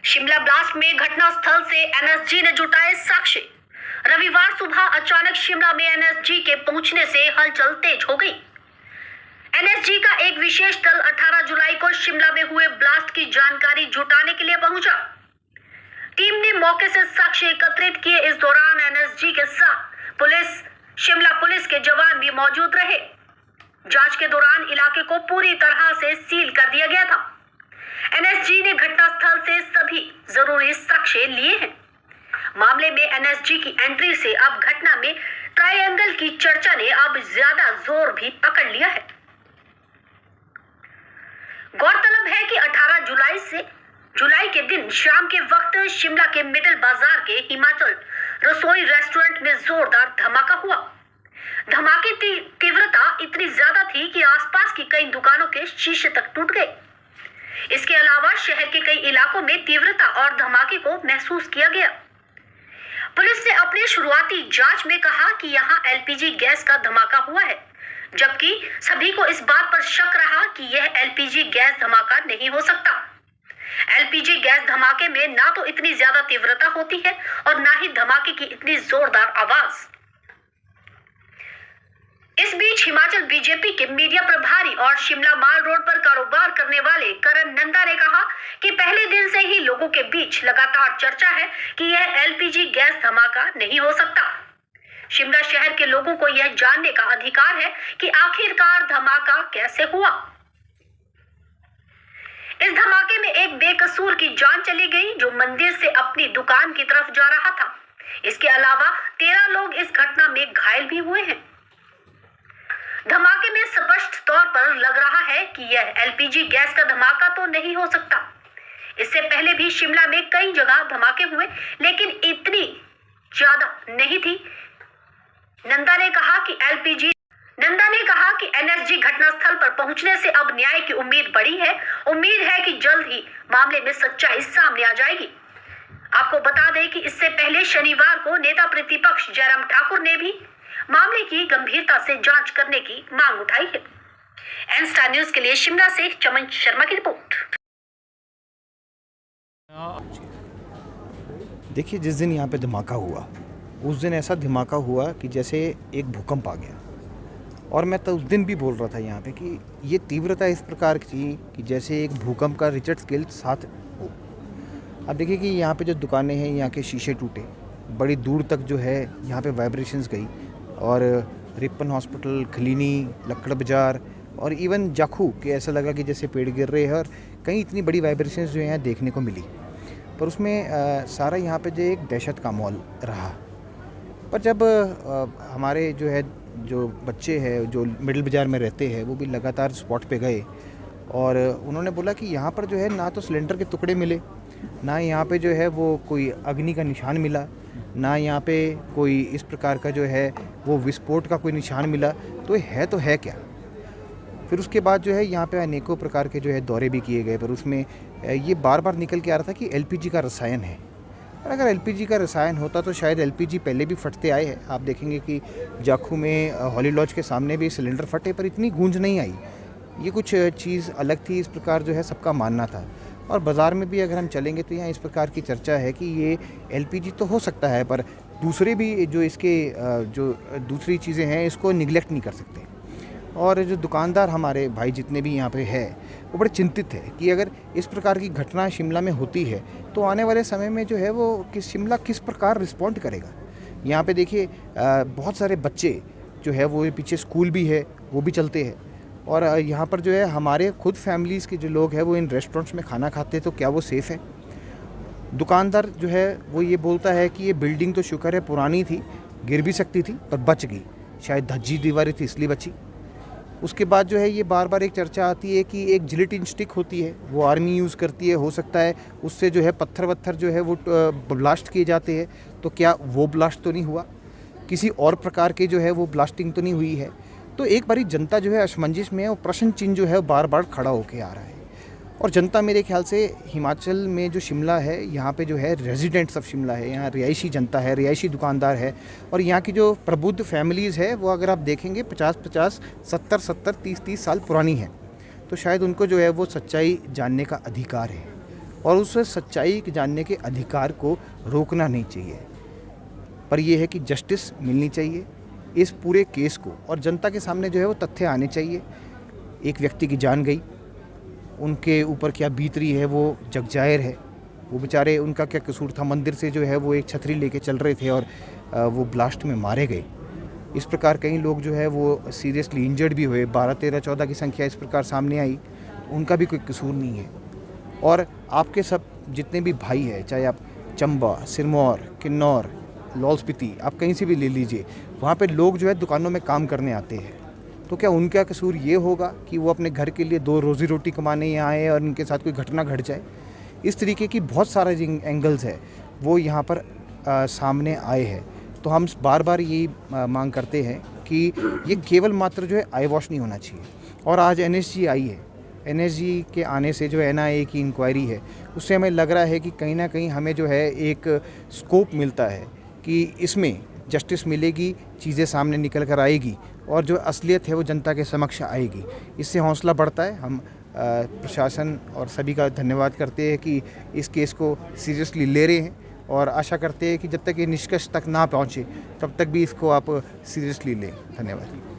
Shimla blast में घटनास्थल से एनएसजी ने जुटाए साक्ष्य। रविवार सुबह अचानक शिमला में एनएसजी के पहुंचने से हलचल तेज हो गई। एनएसजी का एक विशेष दल 18 जुलाई को शिमला में हुए ब्लास्ट की जानकारी जुटाने के लिए पहुंचा। टीम ने मौके से साक्ष्य एकत्रित किए। इस दौरान एनएसजी के साथ शिमला पुलिस के जवान भी मौजूद रहे। जांच के दौरान इलाके को पूरी तरह से सील कर दिया गया था। एनएसजी ने घटनास्थल से सभी जरूरी साक्ष्य लिए हैं। मामले में एनएसजी की एंट्री से अब घटना में ट्रायंगल की चर्चा ने अब ज्यादा जोर भी पकड़ लिया है। गौरतलब है कि 18 जुलाई के दिन शाम के वक्त शिमला के मिडिल बाजार के हिमाचल रसोई रेस्टोरेंट में जोरदार धमाका हुआ। धमाके की तीव्रता इतनी ज्यादा थी कि आसपास की कई दुकानों के शीशे तक टूट गए। इसके अलावा शहर के कई इलाकों में तीव्रता और धमाके को महसूस किया गया। पुलिस ने अपनी शुरुआती जांच में कहा कि यहां एलपीजी गैस का धमाका हुआ है, जबकि सभी को इस बात पर शक रहा कि यह एलपीजी गैस धमाका नहीं हो सकता। एलपीजी गैस धमाके में ना तो इतनी ज्यादा तीव्रता होती है और ना ही धमाके की इतनी जोरदार आवाज। इस बीच हिमाचल बीजेपी के मीडिया प्रभारी और शिमला माल रोड पर कारोबार करने वाले करण नंदा ने कहा कि पहले दिन से ही लोगों के बीच लगातार चर्चा है कि यह एलपीजी गैस धमाका नहीं हो सकता। शिमला शहर के लोगों को यह जानने का अधिकार है कि आखिरकार धमाका कैसे हुआ। इस धमाके में एक बेकसूर की जान चली गई, जो मंदिर से अपनी दुकान की तरफ जा रहा था। इसके अलावा 13 लोग इस घटना में घायल भी हुए हैं। धमाके में स्पष्ट तौर पर लग रहा है कि यह एलपीजी गैस का धमाका तो नहीं हो सकता। इससे पहले भी शिमला में कई जगह धमाके हुए, लेकिन इतनी ज्यादा नहीं थी। नंदा ने कहा कि एनएसजी घटनास्थल पर पहुंचने से अब न्याय की उम्मीद बढ़ी है। उम्मीद है कि जल्द ही मामले में सच्चाई सामने आ जाएगी। आपको बता दें कि इससे पहले शनिवार को नेता प्रतिपक्ष जयराम ठाकुर ने भी मामले की गंभीरता से जांच करने की मांग उठाई है। एन स्टार न्यूज के लिए शिमला से चमन शर्मा की रिपोर्ट। देखिए, जिस दिन यहाँ पे धमाका हुआ उस दिन ऐसा धमाका हुआ कि जैसे एक भूकंप आ गया। और मैं तो उस दिन भी बोल रहा था यहाँ पे कि ये तीव्रता इस प्रकार की थी कि जैसे एक भूकंप का रिचर्ड स्केल साथ हो। अब देखिए कि यहाँ पे जो दुकानें हैं, यहाँ के शीशे टूटे, बड़ी दूर तक जो है यहाँ पे वाइब्रेशंस गई। और रिपन हॉस्पिटल, खलीनी, लक्कड़ बाजार और इवन जाखू के ऐसा लगा कि जैसे पेड़ गिर रहे हैं। और कहीं इतनी बड़ी वाइब्रेशंस जो यहाँ देखने को मिली, पर उसमें सारा यहाँ पे जो एक दहशत का माहौल रहा। पर जब हमारे जो बच्चे हैं जो मिडिल बाज़ार में रहते हैं, वो भी लगातार स्पॉट पे गए और उन्होंने बोला कि यहाँ पर जो है ना तो सिलेंडर के टुकड़े मिले, ना यहाँ पे जो है वो कोई अग्नि का निशान मिला, ना यहाँ पे कोई इस प्रकार का जो है वो विस्फोट का कोई निशान मिला। तो है क्या। फिर उसके बाद जो है यहाँ पे अनेकों प्रकार के जो है दौरे भी किए गए, पर उसमें ये बार बार निकल के आ रहा था कि एलपीजी का रसायन है। और अगर एलपीजी का रसायन होता तो शायद एलपीजी पहले भी फटते आए हैं। आप देखेंगे कि जाखू में हॉली लॉज के सामने भी सिलेंडर फटे, पर इतनी गूंज नहीं आई। ये कुछ चीज़ अलग थी, इस प्रकार जो है सबका मानना था। और बाज़ार में भी अगर हम चलेंगे तो यहाँ इस प्रकार की चर्चा है कि ये एलपीजी तो हो सकता है, पर दूसरे भी जो इसके जो दूसरी चीज़ें हैं इसको निगलेक्ट नहीं कर सकते। और जो दुकानदार हमारे भाई जितने भी यहाँ पे है, वो बड़े चिंतित है कि अगर इस प्रकार की घटना शिमला में होती है तो आने वाले समय में जो है वो शिमला किस प्रकार रिस्पॉन्ड करेगा। यहाँ पे देखिए बहुत सारे बच्चे जो है वो पीछे स्कूल भी है, वो भी चलते हैं। और यहाँ पर जो है हमारे खुद फैमिलीज़ के जो लोग हैं वो इन रेस्टोरेंट्स में खाना खाते हैं, तो क्या वो सेफ़ है। दुकानदार जो है वो ये बोलता है कि ये बिल्डिंग तो शुक्र है पुरानी थी, गिर भी सकती थी पर बच गई, शायद धज्जी दीवारें थी इसलिए बची। उसके बाद जो है ये बार बार एक चर्चा आती है कि एक जिलेटिन स्टिक होती है, वो आर्मी यूज़ करती है, हो सकता है उससे जो है पत्थर जो है वो ब्लास्ट किए जाते हैं। तो क्या वो ब्लास्ट तो नहीं हुआ, किसी और प्रकार के जो है वो ब्लास्टिंग तो नहीं हुई है। तो एक बारी जनता जो है असमंजस में है और प्रश्न चिन्ह जो है बार बार खड़ा होके आ रहा है। और जनता मेरे ख्याल से हिमाचल में जो शिमला है, यहाँ पे जो है रेजिडेंट्स ऑफ शिमला है, यहाँ रिहायशी जनता है, रिहायशी दुकानदार है। और यहाँ की जो प्रबुद्ध फैमिलीज़ है वो अगर आप देखेंगे 50-50, 70-70, 30-30 साल पुरानी है। तो शायद उनको जो है वो सच्चाई जानने का अधिकार है। और उस सच्चाई के जानने के अधिकार को रोकना नहीं चाहिए। पर यह है कि जस्टिस मिलनी चाहिए इस पूरे केस को, और जनता के सामने जो है वो तथ्य आने चाहिए। एक व्यक्ति की जान गई, उनके ऊपर क्या बीत रही है वो जग जाहिर है। वो बेचारे, उनका क्या कसूर था? मंदिर से जो है वो एक छतरी लेके चल रहे थे और वो ब्लास्ट में मारे गए। इस प्रकार कई लोग जो है वो सीरियसली इंजर्ड भी हुए। 12, 13, 14 की संख्या इस प्रकार सामने आई, उनका भी कोई कसूर नहीं है। और आपके सब जितने भी भाई हैं, चाहे आप चंबा, सिरमौर, किन्नौर, लाहौल स्पीति, आप कहीं से भी ले लीजिए, वहाँ पे लोग जो है दुकानों में काम करने आते हैं। तो क्या उनका कसूर ये होगा कि वो अपने घर के लिए 2 रोज़ी रोटी कमाने यहाँ आए और उनके साथ कोई घटना घट जाए? इस तरीके की बहुत सारे एंगल्स है वो यहाँ पर सामने आए हैं। तो हम बार बार यही मांग करते हैं कि ये केवल मात्र जो है आई वॉश नहीं होना चाहिए। और आज NSG आई है, NSG के आने से जो NIA की इंक्वायरी है, उससे हमें लग रहा है कि कहीं ना कहीं हमें जो है एक स्कोप मिलता है कि इसमें जस्टिस मिलेगी, चीज़ें सामने निकल कर आएगी और जो असलियत है वो जनता के समक्ष आएगी। इससे हौसला बढ़ता है। हम प्रशासन और सभी का धन्यवाद करते हैं कि इस केस को सीरियसली ले रहे हैं, और आशा करते हैं कि जब तक ये निष्कर्ष तक ना पहुँचे तब तक भी इसको आप सीरियसली लें। धन्यवाद।